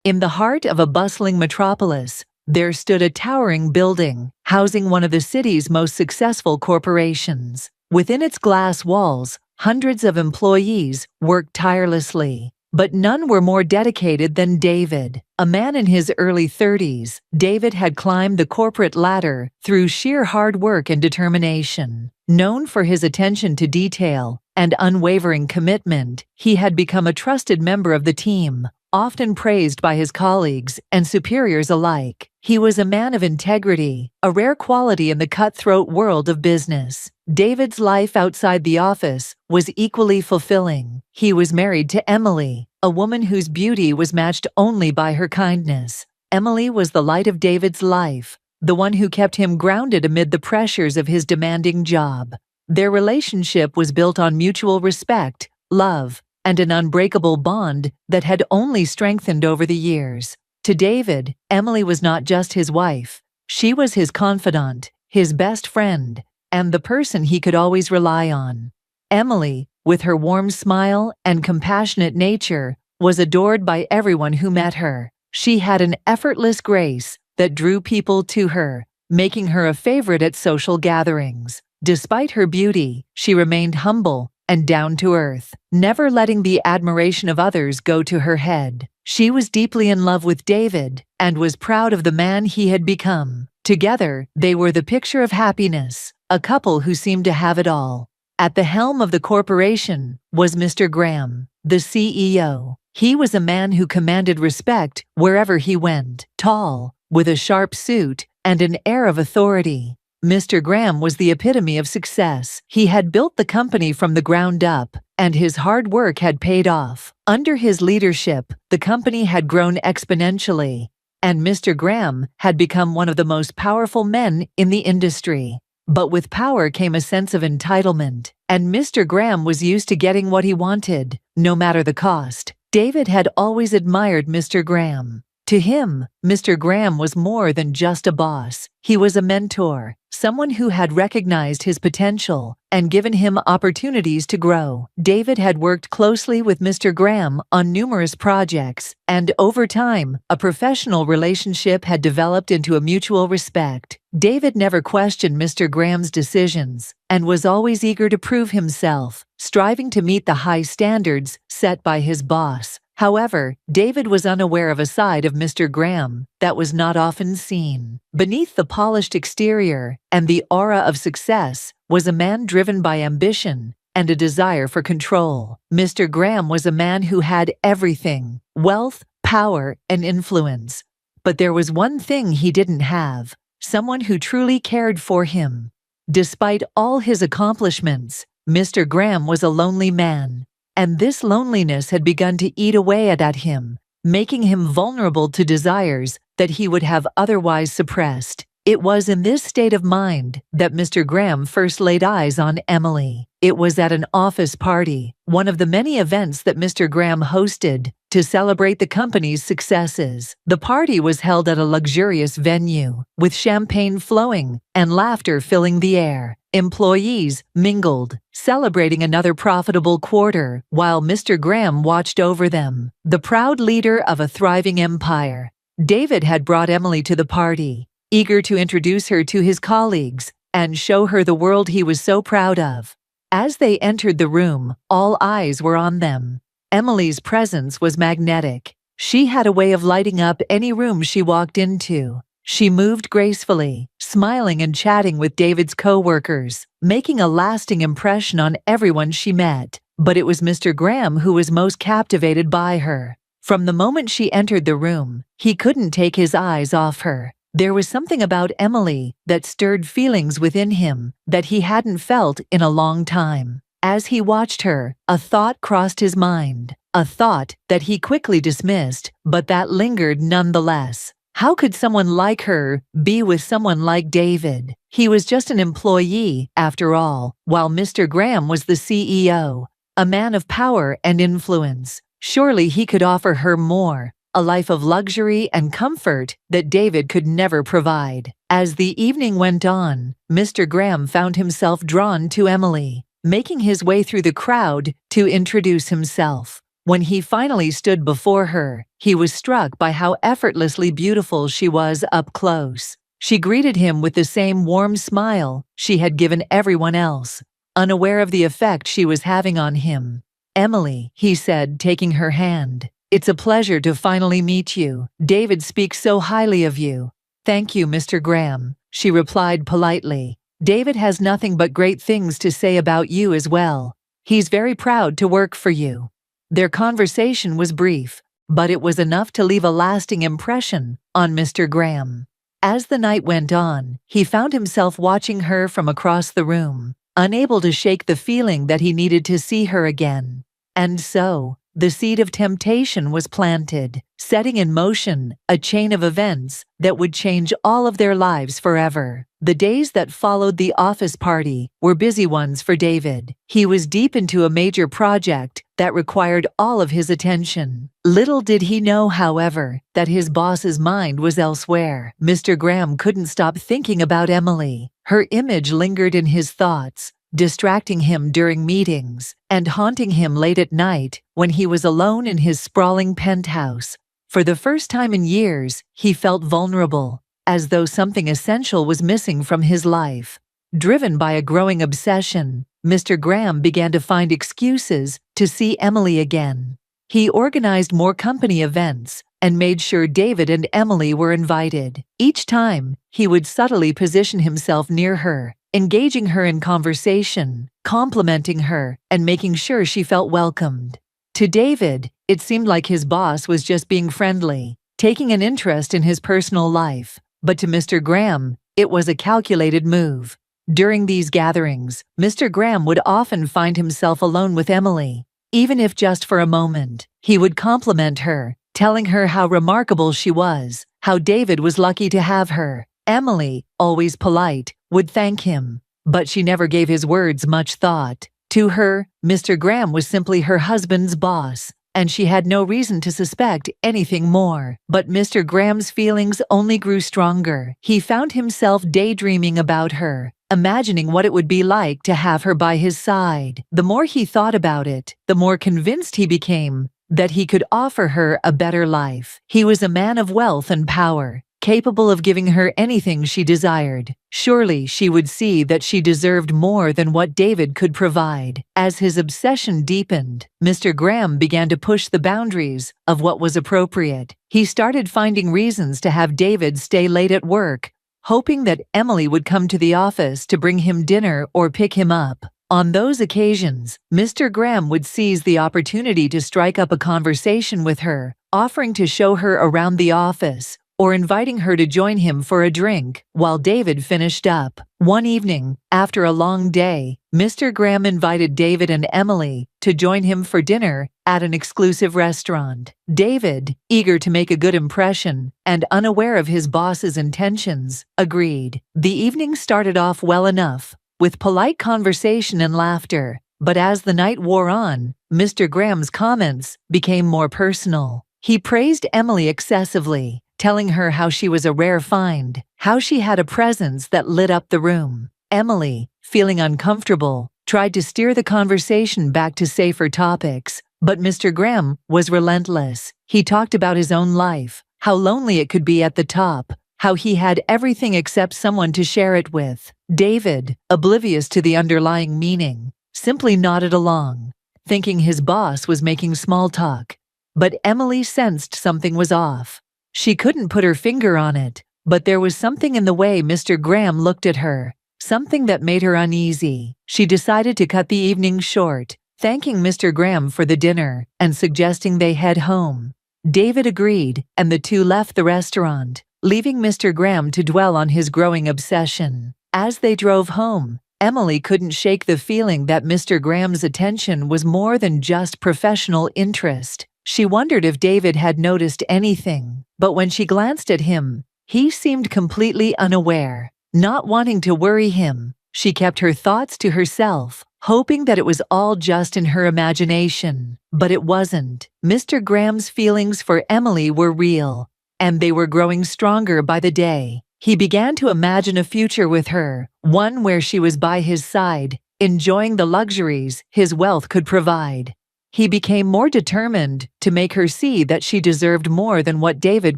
In the heart of a bustling metropolis, there stood a towering building, housing one of the city's most successful corporations. Within its glass walls, hundreds of employees worked tirelessly. But none were more dedicated than David. A man in his early 30s, David had climbed the corporate ladder through sheer hard work and determination. Known for his attention to detail and unwavering commitment, he had become a trusted member of the team, often praised by his colleagues and superiors alike. He was a man of integrity, a rare quality in the cutthroat world of business. David's life outside the office was equally fulfilling. He was married to Emily, a woman whose beauty was matched only by her kindness. Emily was the light of David's life, the one who kept him grounded amid the pressures of his demanding job. Their relationship was built on mutual respect, love, and an unbreakable bond that had only strengthened over the years. To David, Emily was not just his wife. She was his confidant, his best friend, and the person he could always rely on. Emily, with her warm smile and compassionate nature, was adored by everyone who met her. She had an effortless grace that drew people to her, making her a favorite at social gatherings. Despite her beauty, she remained humble and down to earth, never letting the admiration of others go to her head. She was deeply in love with David and was proud of the man he had become. Together, they were the picture of happiness, a couple who seemed to have it all. At the helm of the corporation was Mr. Graham, the CEO. He was a man who commanded respect wherever he went, tall, with a sharp suit and an air of authority. Mr. Graham was the epitome of success. He had built the company from the ground up, and his hard work had paid off. Under his leadership, the company had grown exponentially, and Mr. Graham had become one of the most powerful men in the industry. But with power came a sense of entitlement, and Mr. Graham was used to getting what he wanted, no matter the cost. David had always admired Mr. Graham. To him, Mr. Graham was more than just a boss. He was a mentor, someone who had recognized his potential and given him opportunities to grow. David had worked closely with Mr. Graham on numerous projects, and over time, a professional relationship had developed into a mutual respect. David never questioned Mr. Graham's decisions and was always eager to prove himself, striving to meet the high standards set by his boss. However, David was unaware of a side of Mr. Graham that was not often seen. Beneath the polished exterior and the aura of success was a man driven by ambition and a desire for control. Mr. Graham was a man who had everything: wealth, power, and influence. But there was one thing he didn't have: someone who truly cared for him. Despite all his accomplishments, Mr. Graham was a lonely man. And this loneliness had begun to eat away at him, making him vulnerable to desires that he would have otherwise suppressed. It was in this state of mind that Mr. Graham first laid eyes on Emily. It was at an office party, one of the many events that Mr. Graham hosted to celebrate the company's successes. The party was held at a luxurious venue, with champagne flowing and laughter filling the air. Employees mingled, celebrating another profitable quarter, while Mr. Graham watched over them, the proud leader of a thriving empire. David had brought Emily to the party, eager to introduce her to his colleagues and show her the world he was so proud of. As they entered the room, all eyes were on them. Emily's presence was magnetic. She had a way of lighting up any room she walked into. She moved gracefully, smiling and chatting with David's co-workers, making a lasting impression on everyone she met. But it was Mr. Graham who was most captivated by her. From the moment she entered the room, he couldn't take his eyes off her. There was something about Emily that stirred feelings within him that he hadn't felt in a long time. As he watched her, a thought crossed his mind, a thought that he quickly dismissed, but that lingered nonetheless. How could someone like her be with someone like David? He was just an employee, after all, while Mr. Graham was the CEO, a man of power and influence. Surely he could offer her more, a life of luxury and comfort that David could never provide. As the evening went on, Mr. Graham found himself drawn to Emily, making his way through the crowd to introduce himself. When he finally stood before her, he was struck by how effortlessly beautiful she was up close. She greeted him with the same warm smile she had given everyone else, unaware of the effect she was having on him. "Emily," he said, taking her hand. "It's a pleasure to finally meet you. David speaks so highly of you." "Thank you, Mr. Graham," she replied politely. "David has nothing but great things to say about you as well. He's very proud to work for you." Their conversation was brief, but it was enough to leave a lasting impression on Mr. Graham. As the night went on, he found himself watching her from across the room, unable to shake the feeling that he needed to see her again. And so, the seed of temptation was planted, setting in motion a chain of events that would change all of their lives forever. The days that followed the office party were busy ones for David. He was deep into a major project that required all of his attention. Little did he know, however, that his boss's mind was elsewhere. Mr. Graham couldn't stop thinking about Emily. Her image lingered in his thoughts, distracting him during meetings and haunting him late at night when he was alone in his sprawling penthouse. For the first time in years, he felt vulnerable, as though something essential was missing from his life. Driven by a growing obsession, Mr. Graham began to find excuses to see Emily again. He organized more company events and made sure David and Emily were invited. Each time, he would subtly position himself near her, engaging her in conversation, complimenting her, and making sure she felt welcomed. To David, it seemed like his boss was just being friendly, taking an interest in his personal life. But to Mr. Graham, it was a calculated move. During these gatherings, Mr. Graham would often find himself alone with Emily. Even if just for a moment, he would compliment her, telling her how remarkable she was, how David was lucky to have her. Emily, always polite, would thank him, but she never gave his words much thought. To her, Mr. Graham was simply her husband's boss, and she had no reason to suspect anything more. But Mr. Graham's feelings only grew stronger. He found himself daydreaming about her, imagining what it would be like to have her by his side. The more he thought about it, the more convinced he became that he could offer her a better life. He was a man of wealth and power, capable of giving her anything she desired. Surely she would see that she deserved more than what David could provide. As his obsession deepened, Mr. Graham began to push the boundaries of what was appropriate. He started finding reasons to have David stay late at work, hoping that Emily would come to the office to bring him dinner or pick him up. On those occasions, Mr. Graham would seize the opportunity to strike up a conversation with her, offering to show her around the office or inviting her to join him for a drink while David finished up. One evening, after a long day, Mr. Graham invited David and Emily to join him for dinner at an exclusive restaurant. David, eager to make a good impression and unaware of his boss's intentions, agreed. The evening started off well enough, with polite conversation and laughter, but as the night wore on, Mr. Graham's comments became more personal. He praised Emily excessively, telling her how she was a rare find, how she had a presence that lit up the room. Emily, feeling uncomfortable, tried to steer the conversation back to safer topics, but Mr. Graham was relentless. He talked about his own life, how lonely it could be at the top, how he had everything except someone to share it with. David, oblivious to the underlying meaning, simply nodded along, thinking his boss was making small talk. But Emily sensed something was off. She couldn't put her finger on it, but there was something in the way Mr. Graham looked at her, something that made her uneasy. She decided to cut the evening short, thanking Mr. Graham for the dinner and suggesting they head home. David agreed, and the two left the restaurant, leaving Mr. Graham to dwell on his growing obsession. As they drove home, Emily couldn't shake the feeling that Mr. Graham's attention was more than just professional interest. She wondered if David had noticed anything, but when she glanced at him, he seemed completely unaware. Not wanting to worry him, she kept her thoughts to herself, hoping that it was all just in her imagination. But it wasn't. Mr. Graham's feelings for Emily were real, and they were growing stronger by the day. He began to imagine a future with her, one where she was by his side, enjoying the luxuries his wealth could provide. he became more determined to make her see that she deserved more than what David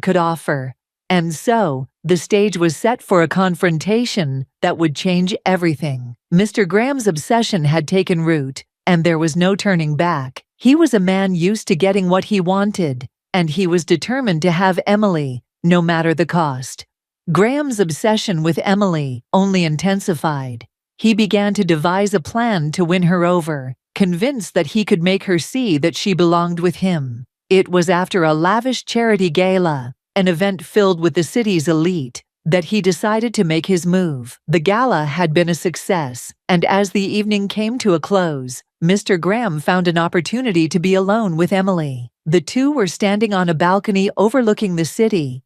could offer. And so, the stage was set for a confrontation that would change everything. Mr. Graham's obsession had taken root, and there was no turning back. He was a man used to getting what he wanted, and he was determined to have Emily, no matter the cost. Graham's obsession with Emily only intensified. He began to devise a plan to win her over, convinced that he could make her see that she belonged with him. It was after a lavish charity gala, an event filled with the city's elite, that he decided to make his move. The gala had been a success, and as the evening came to a close, Mr. Graham found an opportunity to be alone with Emily. The two were standing on a balcony overlooking the city,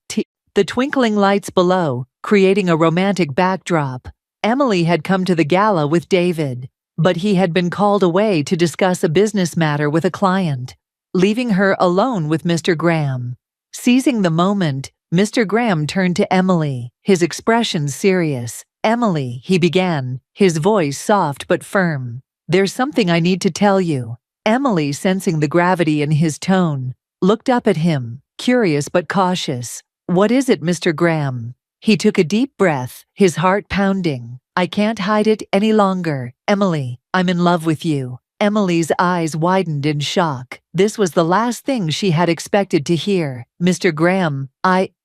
the twinkling lights below, creating a romantic backdrop. Emily had come to the gala with David, but he had been called away to discuss a business matter with a client, leaving her alone with Mr. Graham. Seizing the moment, Mr. Graham turned to Emily, his expression serious. "Emily," he began, his voice soft but firm. "There's something I need to tell you." Emily, sensing the gravity in his tone, looked up at him, curious but cautious. "What is it, Mr. Graham?" He took a deep breath, his heart pounding. "I can't hide it any longer, Emily. I'm in love with you." Emily's eyes widened in shock. This was the last thing she had expected to hear. "Mr. Graham,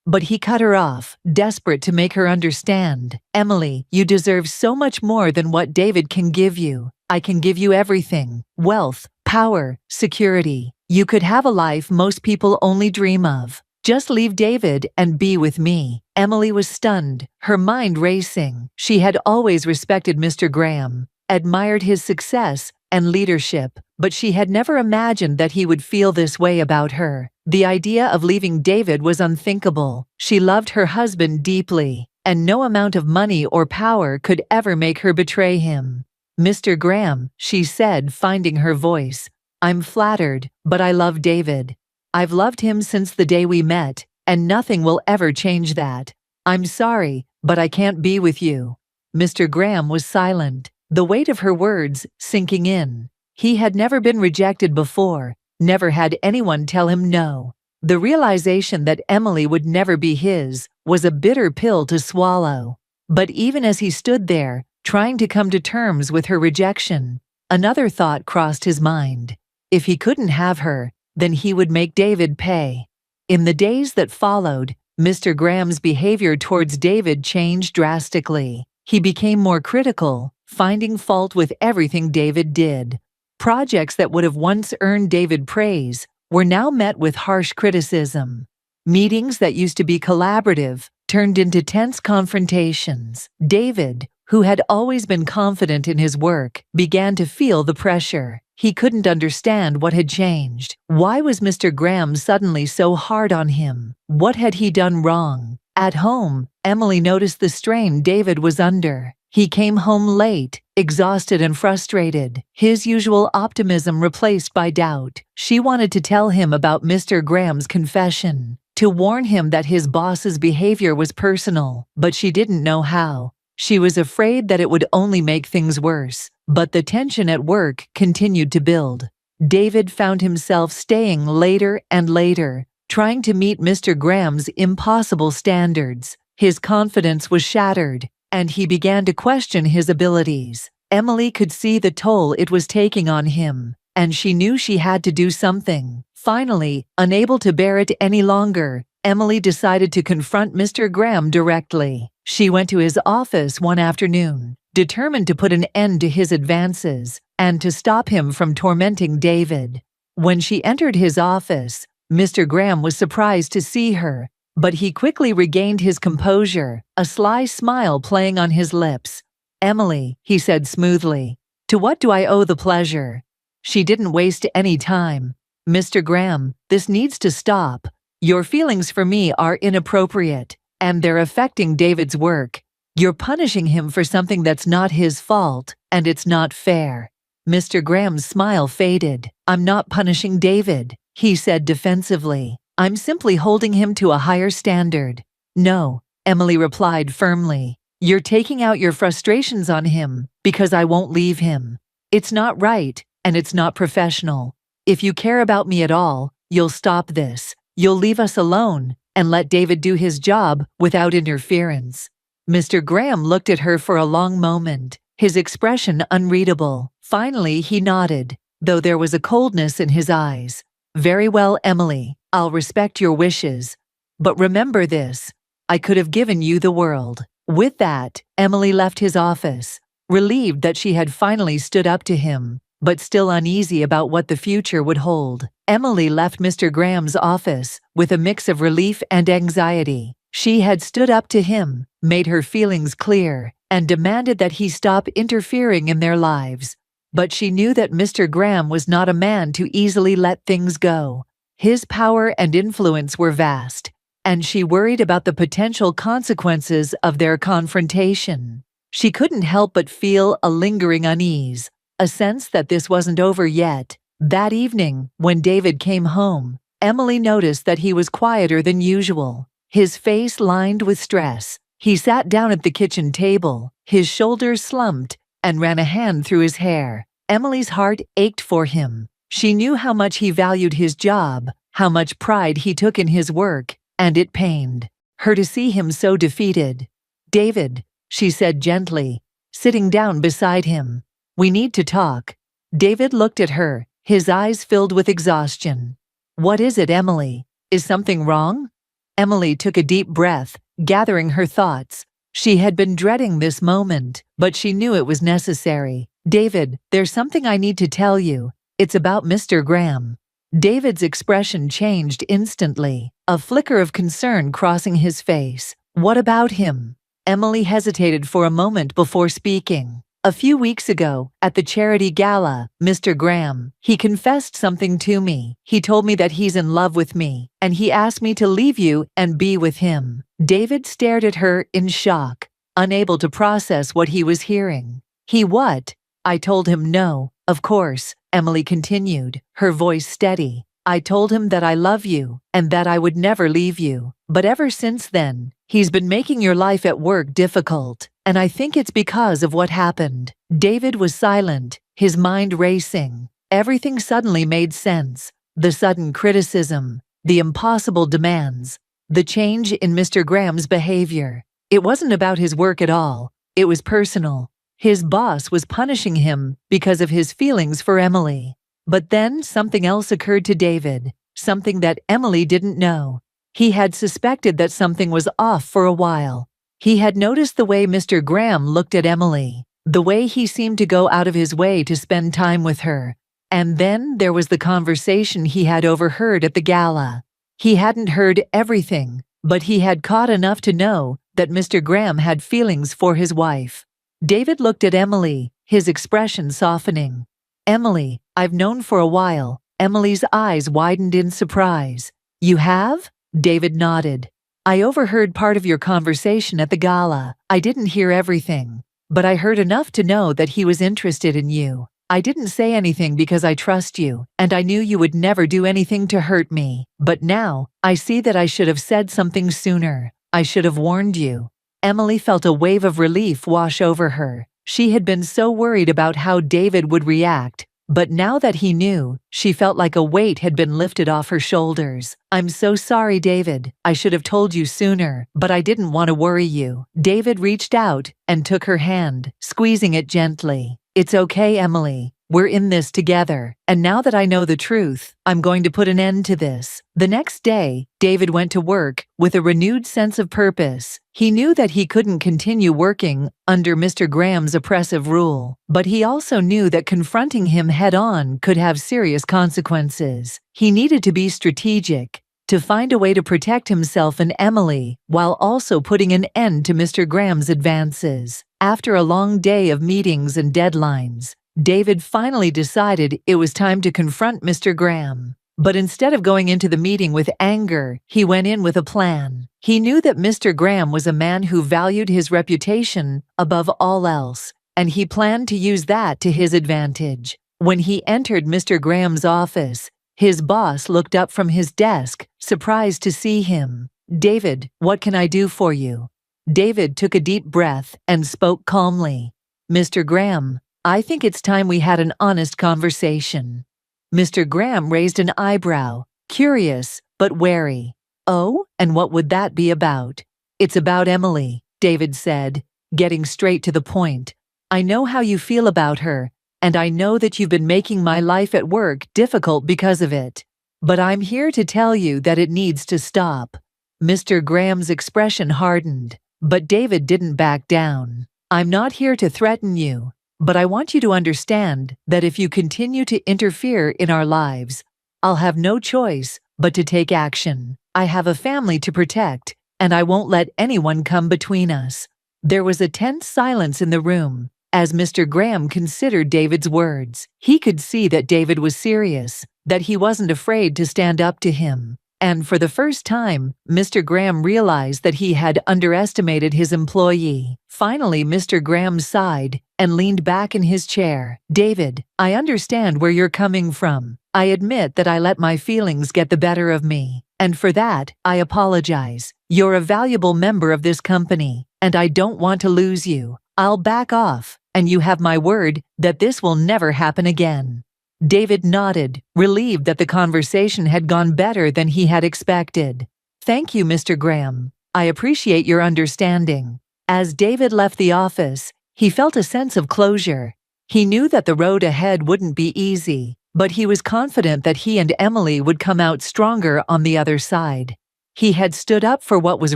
But he cut her off, desperate to make her understand. "Emily, you deserve so much more than what David can give you. I can give you everything: wealth, power, security. You could have a life most people only dream of. Just leave David and be with me." Emily was stunned, her mind racing. She had always respected Mr. Graham, admired his success and leadership, but she had never imagined that he would feel this way about her. The idea of leaving David was unthinkable. She loved her husband deeply, and no amount of money or power could ever make her betray him. "Mr. Graham," she said, finding her voice, "I'm flattered, but I love David. I've loved him since the day we met, and nothing will ever change that. I'm sorry, but I can't be with you." Mr. Graham was silent, the weight of her words sinking in. He had never been rejected before, never had anyone tell him no. The realization that Emily would never be his was a bitter pill to swallow. But even as he stood there, trying to come to terms with her rejection, another thought crossed his mind. If he couldn't have her, then he would make David pay. In the days that followed, Mr. Graham's behavior towards David changed drastically. He became more critical, finding fault with everything David did. Projects that would have once earned David praise were now met with harsh criticism. Meetings that used to be collaborative turned into tense confrontations. David, who had always been confident in his work, began to feel the pressure. He couldn't understand what had changed. Why was Mr. Graham suddenly so hard on him? What had he done wrong? At home, Emily noticed the strain David was under. He came home late, exhausted and frustrated, his usual optimism replaced by doubt. She wanted to tell him about Mr. Graham's confession, to warn him that his boss's behavior was personal, but she didn't know how. She was afraid that it would only make things worse, but the tension at work continued to build. David found himself staying later and later, trying to meet Mr. Graham's impossible standards. His confidence was shattered, and he began to question his abilities. Emily could see the toll it was taking on him, and she knew she had to do something. Finally, unable to bear it any longer, Emily decided to confront Mr. Graham directly. She went to his office one afternoon, determined to put an end to his advances and to stop him from tormenting David. When she entered his office, Mr. Graham was surprised to see her, but he quickly regained his composure, a sly smile playing on his lips. "Emily," he said smoothly, "to what do I owe the pleasure?" She didn't waste any time. "Mr. Graham, this needs to stop. Your feelings for me are inappropriate, and they're affecting David's work. You're punishing him for something that's not his fault, and it's not fair." Mr. Graham's smile faded. "I'm not punishing David," he said defensively. "I'm simply holding him to a higher standard." "No," Emily replied firmly. "You're taking out your frustrations on him because I won't leave him. It's not right, and it's not professional. If you care about me at all, you'll stop this. You'll leave us alone and let David do his job without interference." Mr. Graham looked at her for a long moment, his expression unreadable. Finally, he nodded, though there was a coldness in his eyes. "Very well, Emily, I'll respect your wishes. But remember this, I could have given you the world." With that, Emily left his office, relieved that she had finally stood up to him, but still uneasy about what the future would hold. Emily left Mr. Graham's office with a mix of relief and anxiety. She had stood up to him, made her feelings clear, and demanded that he stop interfering in their lives. But she knew that Mr. Graham was not a man to easily let things go. His power and influence were vast, and she worried about the potential consequences of their confrontation. She couldn't help but feel a lingering unease, a sense that this wasn't over yet. That evening, when David came home, Emily noticed that he was quieter than usual, his face lined with stress. He sat down at the kitchen table, his shoulders slumped, and ran a hand through his hair. Emily's heart ached for him. She knew how much he valued his job, how much pride he took in his work, and it pained her to see him so defeated. "David," she said gently, sitting down beside him, "we need to talk." David looked at her, his eyes filled with exhaustion. "What is it, Emily? Is something wrong?" Emily took a deep breath, gathering her thoughts. She had been dreading this moment, but she knew it was necessary. "David, there's something I need to tell you. It's about Mr. Graham." David's expression changed instantly, a flicker of concern crossing his face. "What about him?" Emily hesitated for a moment before speaking. "A few weeks ago, at the charity gala, Mr. Graham, he confessed something to me. He told me that he's in love with me, and he asked me to leave you and be with him." David stared at her in shock, unable to process what he was hearing. "He what?" "I told him no, of course," Emily continued, her voice steady. "I told him that I love you, and that I would never leave you. But ever since then, he's been making your life at work difficult, and I think it's because of what happened." David was silent, his mind racing. Everything suddenly made sense. The sudden criticism, the impossible demands, the change in Mr. Graham's behavior. It wasn't about his work at all. It was personal. His boss was punishing him because of his feelings for Emily. But then something else occurred to David, something that Emily didn't know. He had suspected that something was off for a while. He had noticed the way Mr. Graham looked at Emily, the way he seemed to go out of his way to spend time with her. And then there was the conversation he had overheard at the gala. He hadn't heard everything, but he had caught enough to know that Mr. Graham had feelings for his wife. David looked at Emily, his expression softening. "Emily, I've known for a while." Emily's eyes widened in surprise. "You have?" David nodded. "I overheard part of your conversation at the gala. I didn't hear everything, but I heard enough to know that he was interested in you. I didn't say anything because I trust you, and I knew you would never do anything to hurt me. But now, I see that I should have said something sooner. I should have warned you." Emily felt a wave of relief wash over her. She had been so worried about how David would react, but now that he knew, she felt like a weight had been lifted off her shoulders. "I'm so sorry, David. I should have told you sooner, but I didn't want to worry you." David reached out and took her hand, squeezing it gently. "It's okay, Emily. We're in this together, and now that I know the truth, I'm going to put an end to this." The next day, David went to work with a renewed sense of purpose. He knew that he couldn't continue working under Mr. Graham's oppressive rule, but he also knew that confronting him head-on could have serious consequences. He needed to be strategic, to find a way to protect himself and Emily while also putting an end to Mr. Graham's advances. After a long day of meetings and deadlines, David finally decided it was time to confront Mr. Graham. But instead of going into the meeting with anger, he went in with a plan. He knew that Mr. Graham was a man who valued his reputation above all else, and he planned to use that to his advantage. When he entered Mr. Graham's office, his boss looked up from his desk, surprised to see him. "David, what can I do for you?" David took a deep breath and spoke calmly. "Mr. Graham, I think it's time we had an honest conversation." Mr. Graham raised an eyebrow, curious but wary. "Oh, and what would that be about?" "It's about Emily," David said, getting straight to the point. "I know how you feel about her, and I know that you've been making my life at work difficult because of it. But I'm here to tell you that it needs to stop." Mr. Graham's expression hardened, but David didn't back down. "I'm not here to threaten you, but I want you to understand that if you continue to interfere in our lives, I'll have no choice but to take action. I have a family to protect, and I won't let anyone come between us." There was a tense silence in the room as Mr. Graham considered David's words. He could see that David was serious, that he wasn't afraid to stand up to him. And for the first time, Mr. Graham realized that he had underestimated his employee. Finally, Mr. Graham sighed and leaned back in his chair. "David, I understand where you're coming from. I admit that I let my feelings get the better of me, and for that, I apologize. You're a valuable member of this company, and I don't want to lose you. I'll back off, and you have my word that this will never happen again." David nodded, relieved that the conversation had gone better than he had expected. "Thank you, Mr. Graham. I appreciate your understanding." As David left the office, he felt a sense of closure. He knew that the road ahead wouldn't be easy, but he was confident that he and Emily would come out stronger on the other side. He had stood up for what was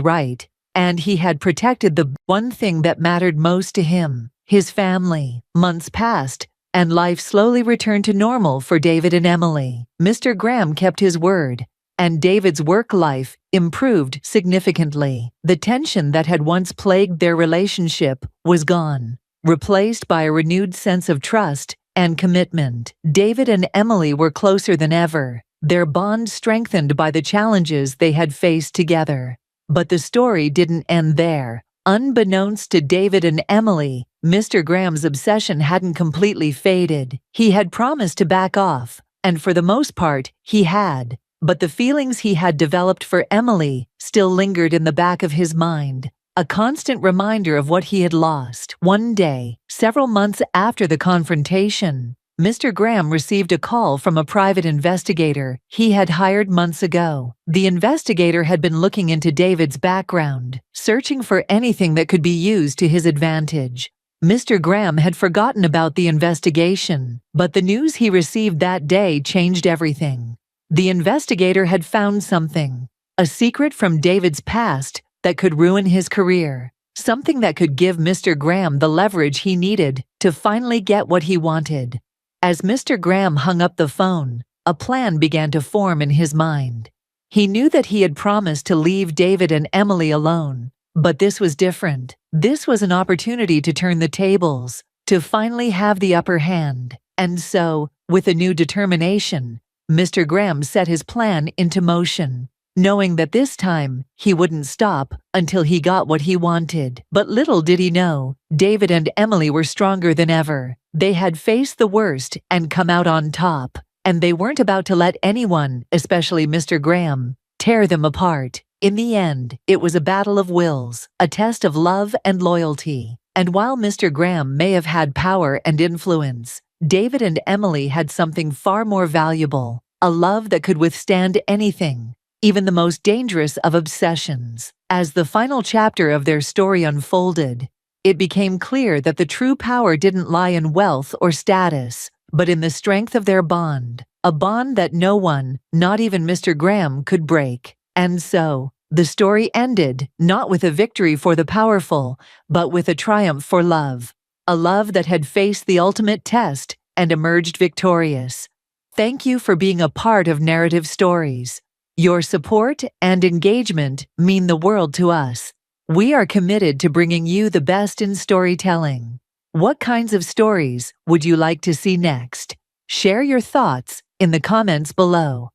right, and he had protected the one thing that mattered most to him, his family. Months passed, and life slowly returned to normal for David and Emily. Mr. Graham kept his word, and David's work life improved significantly. The tension that had once plagued their relationship was gone, replaced by a renewed sense of trust and commitment. David and Emily were closer than ever, their bond strengthened by the challenges they had faced together. But the story didn't end there. Unbeknownst to David and Emily, Mr. Graham's obsession hadn't completely faded. He had promised to back off, and for the most part, he had. But the feelings he had developed for Emily still lingered in the back of his mind, a constant reminder of what he had lost. One day, several months after the confrontation, Mr. Graham received a call from a private investigator he had hired months ago. The investigator had been looking into David's background, searching for anything that could be used to his advantage. Mr. Graham had forgotten about the investigation, but the news he received that day changed everything. The investigator had found something, a secret from David's past that could ruin his career, something that could give Mr. Graham the leverage he needed to finally get what he wanted. As Mr. Graham hung up the phone, a plan began to form in his mind. He knew that he had promised to leave David and Emily alone, but this was different. This was an opportunity to turn the tables, to finally have the upper hand. And so, with a new determination, Mr. Graham set his plan into motion, knowing that this time he wouldn't stop until he got what he wanted. But little did he know, David and Emily were stronger than ever. They had faced the worst and come out on top, and they weren't about to let anyone, especially Mr. Graham, tear them apart. In the end, it was a battle of wills, a test of love and loyalty. And while Mr. Graham may have had power and influence, David and Emily had something far more valuable, a love that could withstand anything, even the most dangerous of obsessions. As the final chapter of their story unfolded, it became clear that the true power didn't lie in wealth or status, but in the strength of their bond, a bond that no one, not even Mr. Graham, could break. And so, the story ended, not with a victory for the powerful, but with a triumph for love, a love that had faced the ultimate test and emerged victorious. Thank you for being a part of Narrative Stories. Your support and engagement mean the world to us. We are committed to bringing you the best in storytelling. What kinds of stories would you like to see next? Share your thoughts in the comments below.